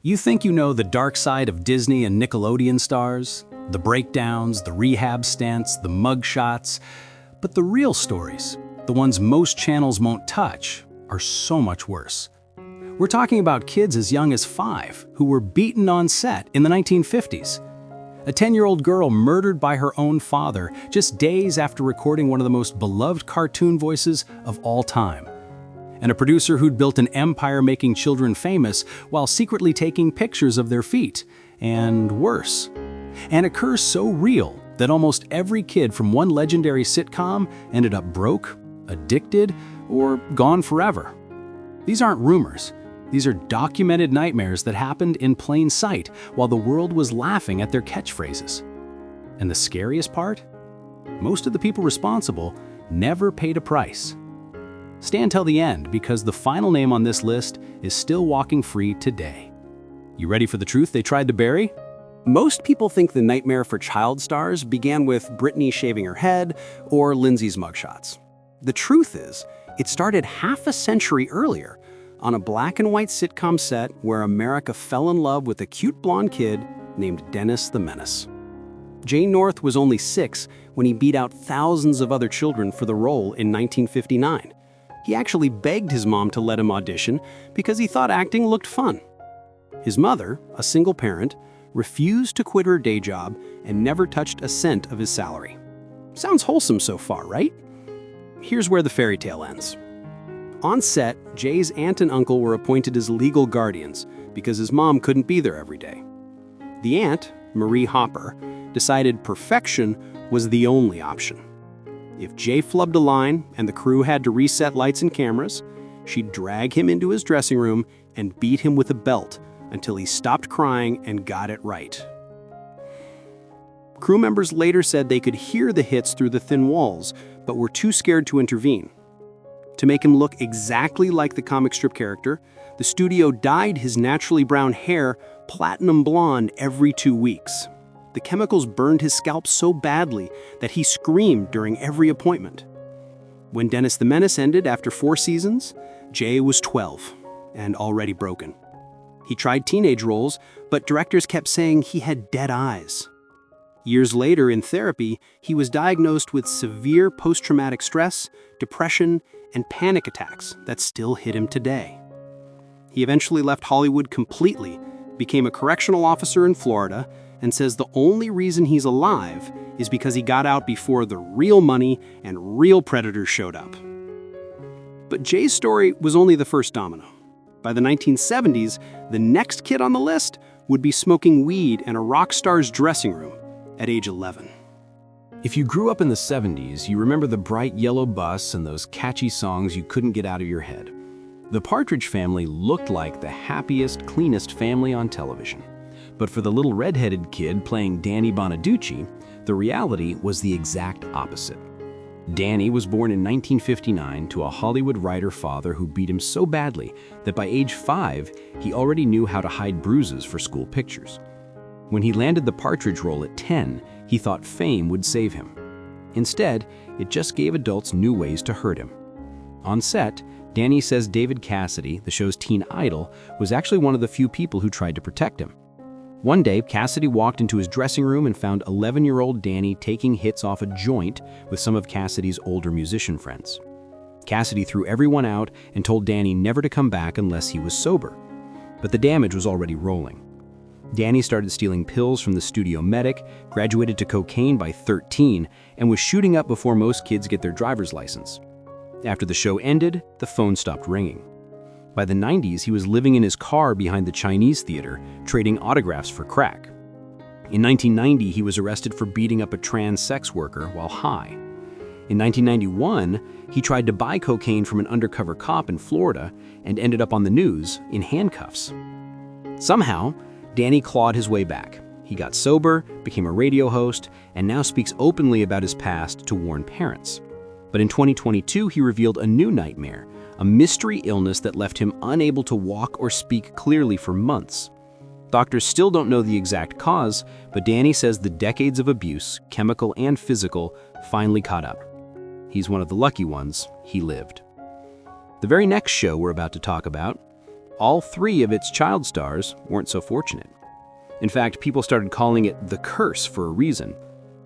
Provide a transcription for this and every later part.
You think you know the dark side of Disney and Nickelodeon stars? The breakdowns, the rehab stints, the mugshots. But the real stories, the ones most channels won't touch, are so much worse. We're talking about kids as young as 5 who were beaten on set in the 1950s. A 10-year-old girl murdered by her own father just days after recording one of the most beloved cartoon voices of all time. And a producer who'd built an empire making children famous while secretly taking pictures of their feet, and worse. And a curse so real that almost every kid from one legendary sitcom ended up broke, addicted, or gone forever. These aren't rumors. These are documented nightmares that happened in plain sight while the world was laughing at their catchphrases. And the scariest part? Most of the people responsible never paid a price. Stay until the end because the final name on this list is still walking free today. You ready for the truth they tried to bury? Most people think the nightmare for child stars began with Britney shaving her head or Lindsay's mugshots. The truth is, it started half a century earlier on a black and white sitcom set where America fell in love with a cute blonde kid named Dennis the Menace. Jane North was only 6 when he beat out thousands of other children for the role in 1959. He actually begged his mom to let him audition because he thought acting looked fun. His mother, a single parent, refused to quit her day job and never touched a cent of his salary. Sounds wholesome so far, right? Here's where the fairy tale ends. On set, Jay's aunt and uncle were appointed as legal guardians because his mom couldn't be there every day. The aunt, Marie Hopper, decided perfection was the only option. If Jay flubbed a line and the crew had to reset lights and cameras, she'd drag him into his dressing room and beat him with a belt until he stopped crying and got it right. Crew members later said they could hear the hits through the thin walls, but were too scared to intervene. To make him look exactly like the comic strip character, the studio dyed his naturally brown hair platinum blonde every 2 weeks. The chemicals burned his scalp so badly that he screamed during every appointment. When Dennis the Menace ended after 4 seasons, Jay was 12 and already broken. He tried teenage roles, but directors kept saying he had dead eyes. Years later in therapy, he was diagnosed with severe post-traumatic stress, depression, and panic attacks that still hit him today. He eventually left Hollywood completely, became a correctional officer in Florida, and says the only reason he's alive is because he got out before the real money and real predators showed up. But Jay's story was only the first domino. By the 1970s, the next kid on the list would be smoking weed in a rock star's dressing room at age 11. If you grew up in the 70s, you remember the bright yellow bus and those catchy songs you couldn't get out of your head. The Partridge Family looked like the happiest, cleanest family on television. But for the little red-headed kid playing Danny Bonaduce, the reality was the exact opposite. Danny was born in 1959 to a Hollywood writer father who beat him so badly that by age 5, he already knew how to hide bruises for school pictures. When he landed the Partridge role at 10, he thought fame would save him. Instead, it just gave adults new ways to hurt him. On set, Danny says David Cassidy, the show's teen idol, was actually one of the few people who tried to protect him. One day, Cassidy walked into his dressing room and found 11-year-old Danny taking hits off a joint with some of Cassidy's older musician friends. Cassidy threw everyone out and told Danny never to come back unless he was sober. But the damage was already rolling. Danny started stealing pills from the studio medic, graduated to cocaine by 13, and was shooting up before most kids get their driver's license. After the show ended, the phone stopped ringing. By the 90s, he was living in his car behind the Chinese theater, trading autographs for crack. In 1990, he was arrested for beating up a trans sex worker while high. In 1991, he tried to buy cocaine from an undercover cop in Florida and ended up on the news in handcuffs. Somehow, Danny clawed his way back. He got sober, became a radio host, and now speaks openly about his past to warn parents. But in 2022, he revealed a new nightmare, a mystery illness that left him unable to walk or speak clearly for months. Doctors still don't know the exact cause, but Danny says the decades of abuse, chemical and physical, finally caught up. He's one of the lucky ones. He lived. The very next show we're about to talk about All three of its child stars weren't so fortunate. In fact, people started calling it the curse for a reason,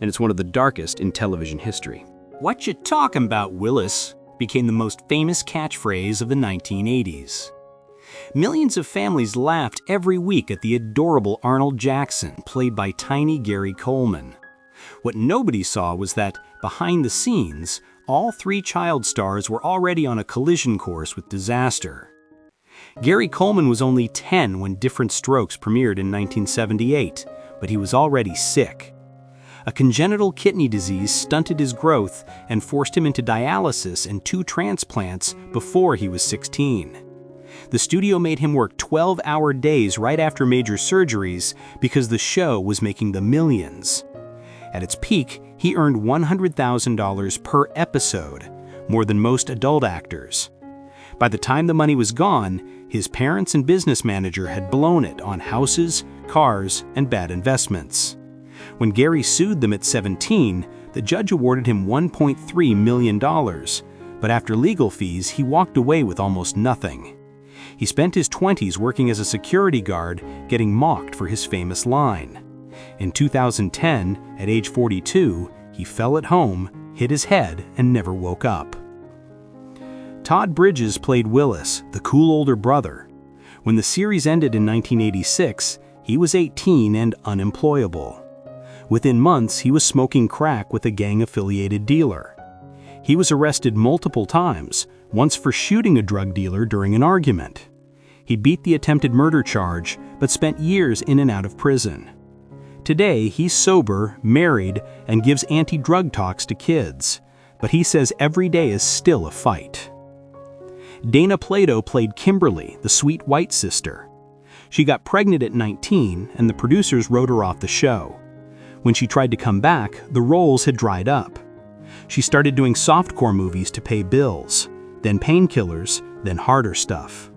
and it's one of the darkest in television history. "What you talking about, Willis?" became the most famous catchphrase of the 1980s. Millions of families laughed every week at the adorable Arnold Jackson, played by tiny Gary Coleman. What nobody saw was that, behind the scenes, all three child stars were already on a collision course with disaster. Gary Coleman was only 10 when Diff'rent Strokes premiered in 1978, but he was already sick. A congenital kidney disease stunted his growth and forced him into dialysis and 2 transplants before he was 16. The studio made him work 12-hour days right after major surgeries because the show was making the millions. At its peak, he earned $100,000 per episode, more than most adult actors. By the time the money was gone, his parents and business manager had blown it on houses, cars, and bad investments. When Gary sued them at 17, the judge awarded him $1.3 million, but after legal fees, he walked away with almost nothing. He spent his 20s working as a security guard, getting mocked for his famous line. In 2010, at age 42, he fell at home, hit his head, and never woke up. Todd Bridges played Willis, the cool older brother. When the series ended in 1986, he was 18 and unemployable. Within months, he was smoking crack with a gang-affiliated dealer. He was arrested multiple times, once for shooting a drug dealer during an argument. He beat the attempted murder charge, but spent years in and out of prison. Today, he's sober, married, and gives anti-drug talks to kids, but he says every day is still a fight. Dana Plato played Kimberly, the sweet white sister. She got pregnant at 19, and the producers wrote her off the show. When she tried to come back, the roles had dried up. She started doing softcore movies to pay bills, then painkillers, then harder stuff.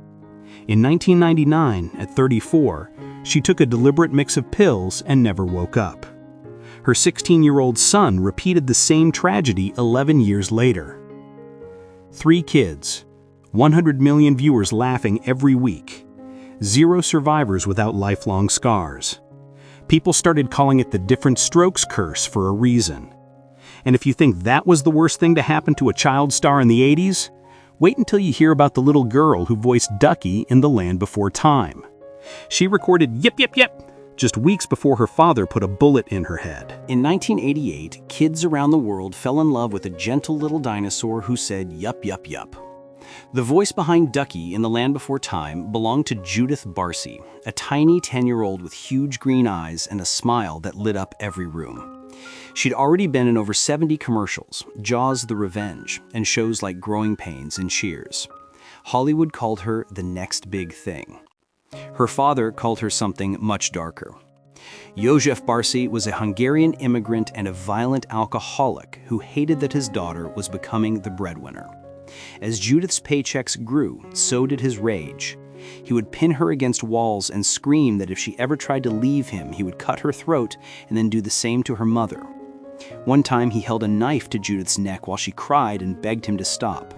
In 1999, at 34, she took a deliberate mix of pills and never woke up. Her 16-year-old son repeated the same tragedy 11 years later. 3 kids, 100 million viewers laughing every week, 0 survivors without lifelong scars. People started calling it the Diff'rent Strokes Curse for a reason. And if you think that was the worst thing to happen to a child star in the 80s, wait until you hear about the little girl who voiced Ducky in The Land Before Time. She recorded "Yip, yip, yip" just weeks before her father put a bullet in her head. In 1988, kids around the world fell in love with a gentle little dinosaur who said yup, yup, yup. The voice behind Ducky in The Land Before Time belonged to Judith Barsi, a tiny 10-year-old with huge green eyes and a smile that lit up every room. She'd already been in over 70 commercials, Jaws the Revenge, and shows like Growing Pains and Cheers. Hollywood called her the next big thing. Her father called her something much darker. Judith Barsi was a Hungarian immigrant and a violent alcoholic who hated that his daughter was becoming the breadwinner. As Judith's paychecks grew, so did his rage. He would pin her against walls and scream that if she ever tried to leave him, he would cut her throat and then do the same to her mother. One time, he held a knife to Judith's neck while she cried and begged him to stop.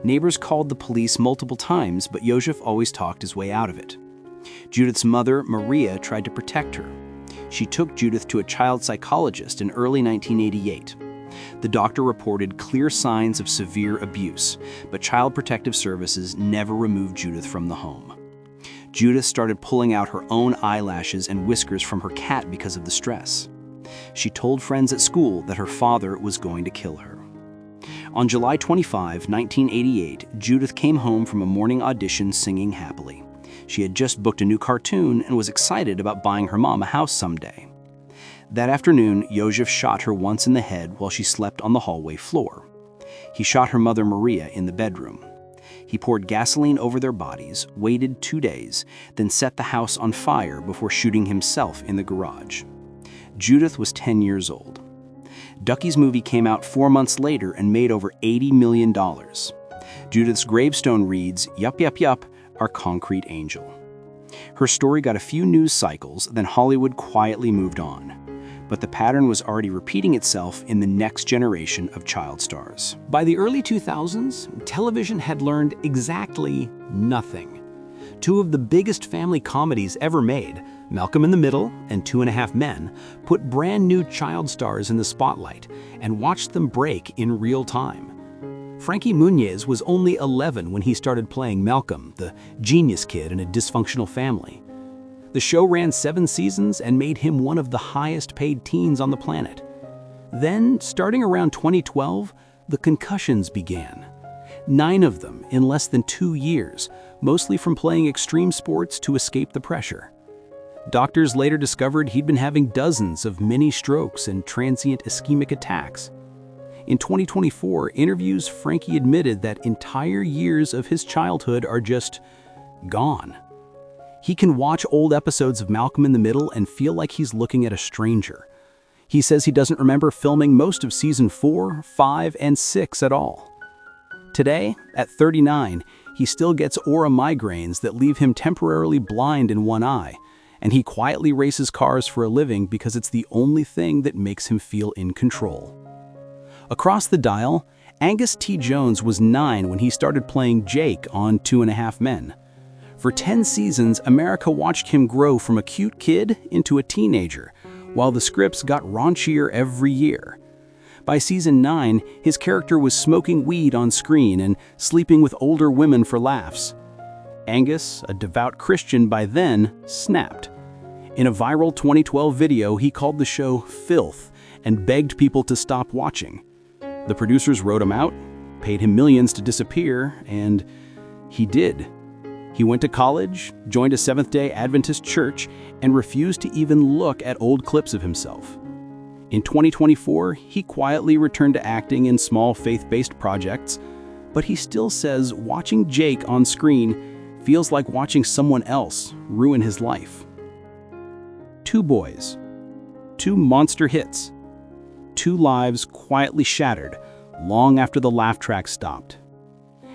Neighbors called the police multiple times, but Joseph always talked his way out of it. Judith's mother, Maria, tried to protect her. She took Judith to a child psychologist in early 1988. The doctor reported clear signs of severe abuse, but Child Protective Services never removed Judith from the home. Judith started pulling out her own eyelashes and whiskers from her cat because of the stress. She told friends at school that her father was going to kill her. On July 25, 1988, Judith came home from a morning audition singing happily. She had just booked a new cartoon and was excited about buying her mom a house someday. That afternoon, Joseph shot her once in the head while she slept on the hallway floor. He shot her mother Maria in the bedroom. He poured gasoline over their bodies, waited 2 days, then set the house on fire before shooting himself in the garage. Judith was 10 years old. Ducky's movie came out 4 months later and made over $80 million. Judith's gravestone reads, "Yup, yup, yup, our concrete angel." Her story got a few news cycles, then Hollywood quietly moved on. But the pattern was already repeating itself in the next generation of child stars. By the early 2000s, television had learned exactly nothing. Two of the biggest family comedies ever made, Malcolm in the Middle and 2.5 Men, put brand new child stars in the spotlight and watched them break in real time. Frankie Muniz was only 11 when he started playing Malcolm, the genius kid in a dysfunctional family. The show ran 7 seasons and made him one of the highest paid teens on the planet. Then, starting around 2012, the concussions began. 9 of them in less than 2 years, mostly from playing extreme sports to escape the pressure. Doctors later discovered he'd been having dozens of mini strokes and transient ischemic attacks. In 2024 interviews, Frankie admitted that entire years of his childhood are just gone. He can watch old episodes of Malcolm in the Middle and feel like he's looking at a stranger. He says he doesn't remember filming most of season 4, 5, and 6 at all. Today, at 39, he still gets aura migraines that leave him temporarily blind in one eye, and he quietly races cars for a living because it's the only thing that makes him feel in control. Across the dial, Angus T. Jones was 9 when he started playing Jake on 2.5 Men. For 10 seasons, America watched him grow from a cute kid into a teenager, while the scripts got raunchier every year. By season 9, his character was smoking weed on screen and sleeping with older women for laughs. Angus, a devout Christian by then, snapped. In a viral 2012 video, he called the show filth and begged people to stop watching. The producers wrote him out, paid him millions to disappear, and he did. He went to college, joined a Seventh-day Adventist church, and refused to even look at old clips of himself. In 2024, he quietly returned to acting in small faith-based projects, but he still says watching Jake on screen feels like watching someone else ruin his life. 2 boys, 2 monster hits, 2 lives quietly shattered long after the laugh track stopped.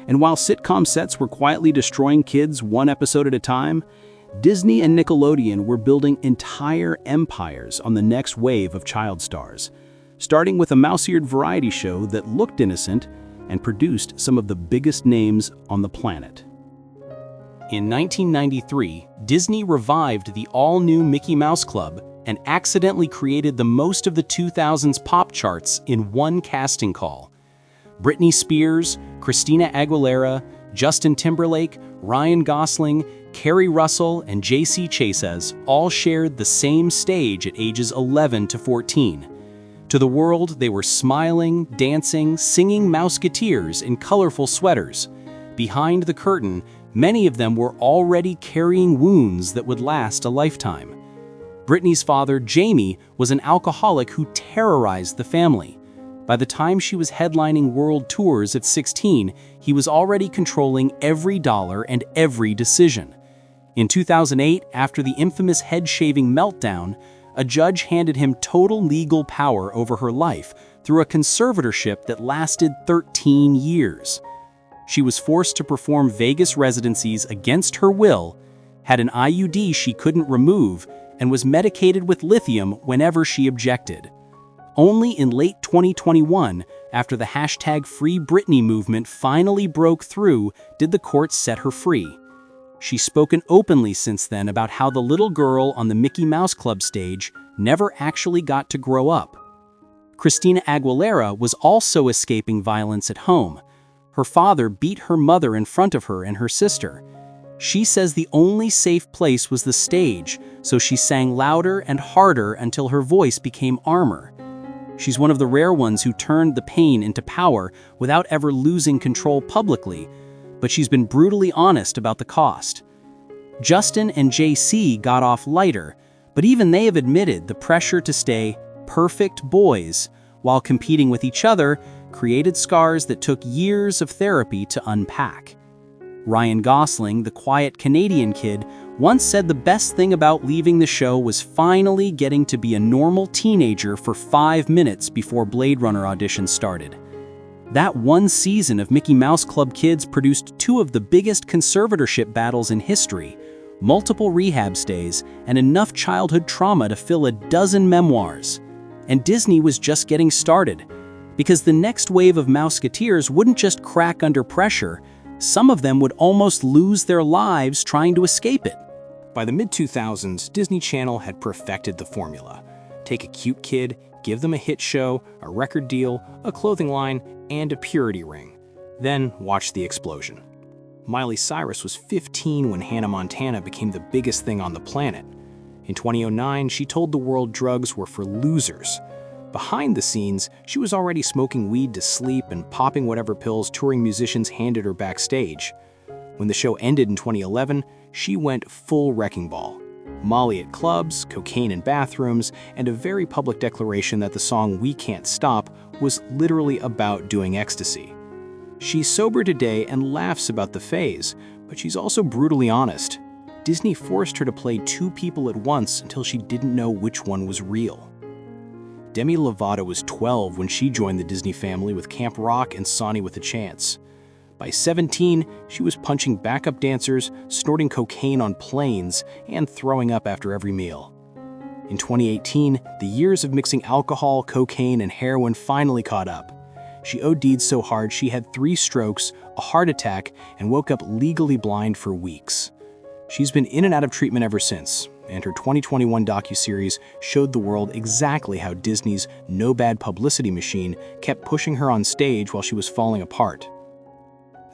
And while sitcom sets were quietly destroying kids one episode at a time, Disney and Nickelodeon were building entire empires on the next wave of child stars, starting with a mouse-eared variety show that looked innocent and produced some of the biggest names on the planet. In 1993, Disney revived the all-new Mickey Mouse Club and accidentally created the most of the 2000s pop charts in one casting call. Britney Spears, Christina Aguilera, Justin Timberlake, Ryan Gosling, Kerry Russell, and J.C. Chasez all shared the same stage at ages 11 to 14. To the world, they were smiling, dancing, singing Mouseketeers in colorful sweaters. Behind the curtain, many of them were already carrying wounds that would last a lifetime. Britney's father, Jamie, was an alcoholic who terrorized the family. By the time she was headlining world tours at 16, he was already controlling every dollar and every decision. In 2008, after the infamous head-shaving meltdown, a judge handed him total legal power over her life through a conservatorship that lasted 13 years. She was forced to perform Vegas residencies against her will, had an IUD she couldn't remove, and was medicated with lithium whenever she objected. Only in late 2021, after the #FreeBritney movement finally broke through, did the courts set her free. She's spoken openly since then about how the little girl on the Mickey Mouse Club stage never actually got to grow up. Christina Aguilera was also escaping violence at home. Her father beat her mother in front of her and her sister. She says the only safe place was the stage, so she sang louder and harder until her voice became armor. She's one of the rare ones who turned the pain into power without ever losing control publicly, but she's been brutally honest about the cost. Justin and JC got off lighter, but even they have admitted the pressure to stay perfect boys while competing with each other created scars that took years of therapy to unpack. Ryan Gosling, the quiet Canadian kid, once said the best thing about leaving the show was finally getting to be a normal teenager for 5 minutes before Blade Runner auditions started. That one season of Mickey Mouse Club Kids produced 2 of the biggest conservatorship battles in history, multiple rehab stays, and enough childhood trauma to fill a dozen memoirs. And Disney was just getting started, because the next wave of Mouseketeers wouldn't just crack under pressure, Some of them would almost lose their lives trying to escape it. By the mid-2000s, Disney Channel had perfected the formula. Take a cute kid, give them a hit show, a record deal, a clothing line, and a purity ring. Then watch the explosion. Miley Cyrus was 15 when Hannah Montana became the biggest thing on the planet. In 2009, she told the world drugs were for losers. Behind the scenes, she was already smoking weed to sleep and popping whatever pills touring musicians handed her backstage. When the show ended in 2011, she went full wrecking ball. Molly at clubs, cocaine in bathrooms, and a very public declaration that the song We Can't Stop was literally about doing ecstasy. She's sober today and laughs about the phase, but she's also brutally honest. Disney forced her to play two people at once until she didn't know which one was real. Demi Lovato was 12 when she joined the Disney family with Camp Rock and Sonny with a Chance. By 17, she was punching backup dancers, snorting cocaine on planes, and throwing up after every meal. In 2018, the years of mixing alcohol, cocaine, and heroin finally caught up. She OD'd so hard she had 3 strokes, a heart attack, and woke up legally blind for weeks. She's been in and out of treatment ever since, and her 2021 docuseries showed the world exactly how Disney's no bad publicity machine kept pushing her on stage while she was falling apart.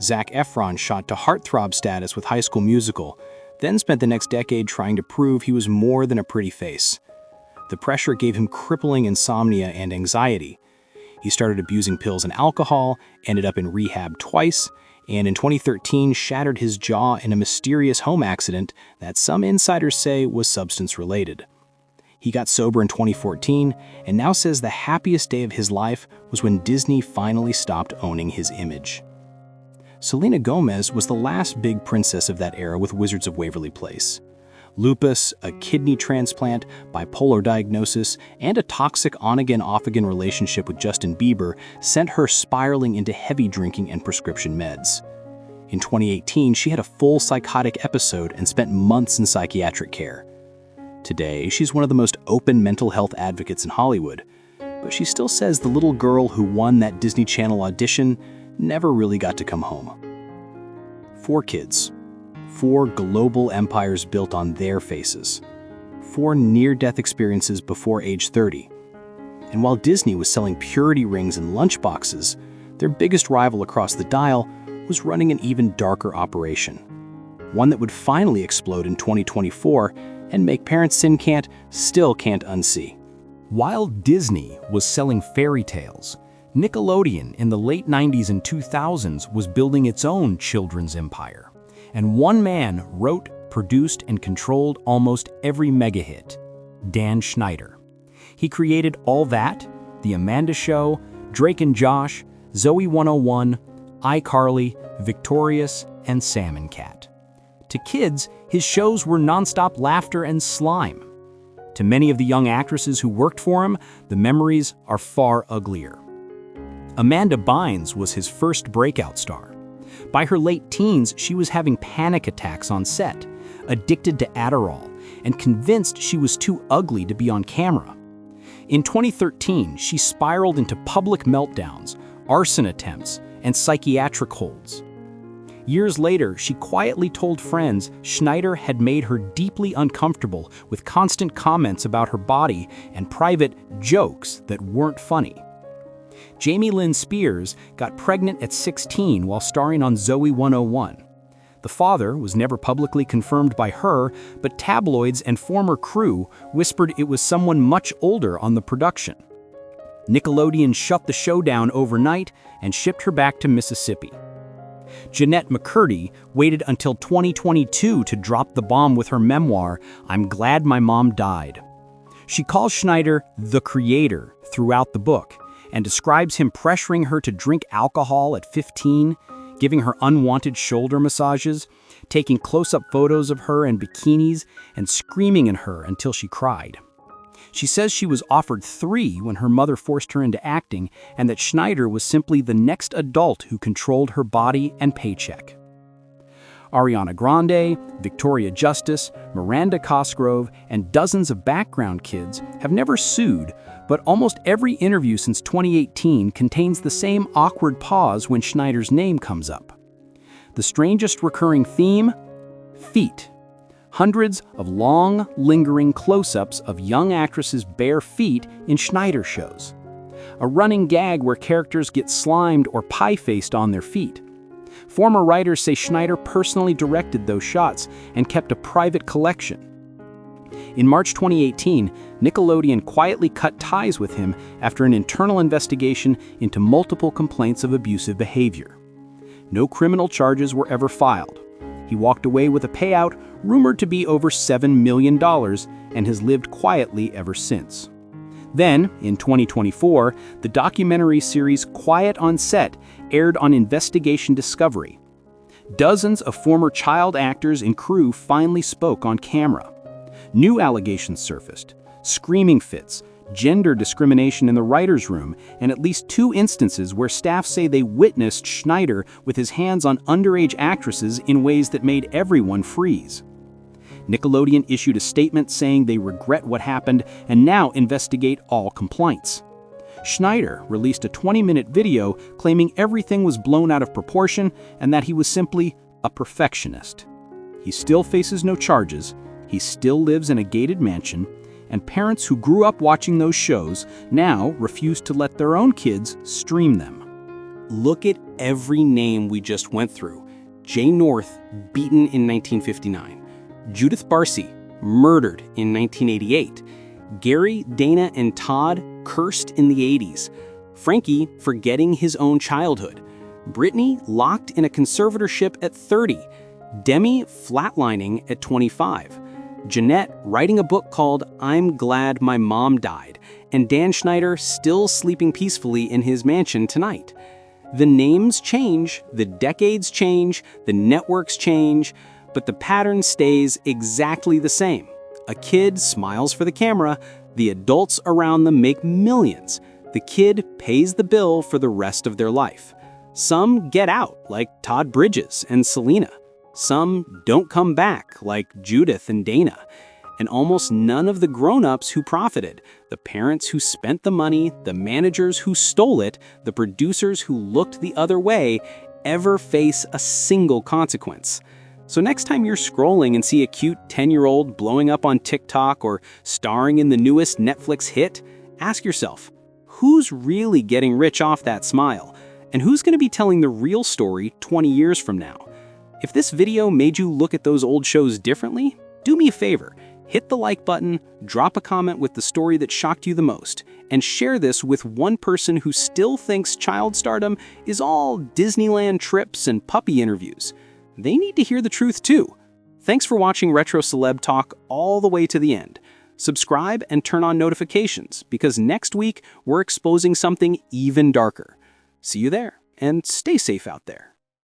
Zac Efron shot to heartthrob status with High School Musical, then spent the next decade trying to prove he was more than a pretty face. The pressure gave him crippling insomnia and anxiety. He started abusing pills and alcohol, ended up in rehab twice, and in 2013 shattered his jaw in a mysterious home accident that some insiders say was substance-related. He got sober in 2014 and now says the happiest day of his life was when Disney finally stopped owning his image. Selena Gomez was the last big princess of that era with Wizards of Waverly Place. Lupus, a kidney transplant, bipolar diagnosis, and a toxic on-again, off-again relationship with Justin Bieber sent her spiraling into heavy drinking and prescription meds. In 2018, she had a full psychotic episode and spent months in psychiatric care. Today, she's one of the most open mental health advocates in Hollywood, but she still says the little girl who won that Disney Channel audition never really got to come home. 4 kids. 4 global empires built on their faces. 4 near-death experiences before age 30. And while Disney was selling purity rings and lunchboxes, their biggest rival across the dial was running an even darker operation. One that would finally explode in 2024 and make parents still can't unsee. While Disney was selling fairy tales, Nickelodeon in the late 90s and 2000s was building its own children's empire. And one man wrote, produced, and controlled almost every mega hit, Dan Schneider. He created All That, The Amanda Show, Drake and Josh, Zoe 101, iCarly, Victorious, and Sam and Cat. To kids, his shows were nonstop laughter and slime. To many of the young actresses who worked for him, the memories are far uglier. Amanda Bynes was his first breakout star. By her late teens, she was having panic attacks on set, addicted to Adderall, and convinced she was too ugly to be on camera. In 2013, she spiraled into public meltdowns, arson attempts, and psychiatric holds. Years later, she quietly told friends Schneider had made her deeply uncomfortable with constant comments about her body and private jokes that weren't funny. Jamie Lynn Spears got pregnant at 16 while starring on Zoe 101. The father was never publicly confirmed by her, but tabloids and former crew whispered it was someone much older on the production. Nickelodeon shut the show down overnight and shipped her back to Mississippi. Jennette McCurdy waited until 2022 to drop the bomb with her memoir, I'm Glad My Mom Died. She calls Schneider the creator throughout the book and describes him pressuring her to drink alcohol at 15, giving her unwanted shoulder massages, taking close-up photos of her in bikinis, and screaming at her until she cried. She says she was offered 3 when her mother forced her into acting, and that Schneider was simply the next adult who controlled her body and paycheck. Ariana Grande, Victoria Justice, Miranda Cosgrove, and dozens of background kids have never sued, but almost every interview since 2018 contains the same awkward pause when Schneider's name comes up. The strangest recurring theme? Feet. Hundreds of long, lingering close-ups of young actresses' bare feet in Schneider shows. A running gag where characters get slimed or pie-faced on their feet. Former writers say Schneider personally directed those shots and kept a private collection. In March 2018, Nickelodeon quietly cut ties with him after an internal investigation into multiple complaints of abusive behavior. No criminal charges were ever filed. He walked away with a payout rumored to be over $7 million and has lived quietly ever since. Then, in 2024, the documentary series Quiet on Set aired on Investigation Discovery. Dozens of former child actors and crew finally spoke on camera. New allegations surfaced: screaming fits, gender discrimination in the writer's room, and at least 2 instances where staff say they witnessed Schneider with his hands on underage actresses in ways that made everyone freeze. Nickelodeon issued a statement saying they regret what happened and now investigate all complaints. Schneider released a 20-minute video claiming everything was blown out of proportion and that he was simply a perfectionist. He still faces no charges, he still lives in a gated mansion, and parents who grew up watching those shows now refuse to let their own kids stream them. Look at every name we just went through. Jay North, beaten in 1959. Judith Barsi, murdered in 1988. Gary, Dana, and Todd, cursed in the 80s. Frankie, forgetting his own childhood. Britney, locked in a conservatorship at 30. Demi, flatlining at 25. Jennette, writing a book called I'm Glad My Mom Died. And Dan Schneider, still sleeping peacefully in his mansion tonight. The names change, the decades change, the networks change, but the pattern stays exactly the same. A kid smiles for the camera, the adults around them make millions. The kid pays the bill for the rest of their life. Some get out, like Todd Bridges and Selena. Some don't come back, like Judith and Dana. And almost none of the grown-ups who profited, the parents who spent the money, the managers who stole it, the producers who looked the other way, ever face a single consequence. So next time you're scrolling and see a cute 10-year-old blowing up on TikTok or starring in the newest Netflix hit, ask yourself, who's really getting rich off that smile? And who's going to be telling the real story 20 years from now? If this video made you look at those old shows differently, do me a favor, hit the like button, drop a comment with the story that shocked you the most, and share this with one person who still thinks child stardom is all Disneyland trips and puppy interviews. They need to hear the truth too. Thanks for watching Retro Celeb Talk all the way to the end. Subscribe and turn on notifications because next week we're exposing something even darker. See you there, and stay safe out there.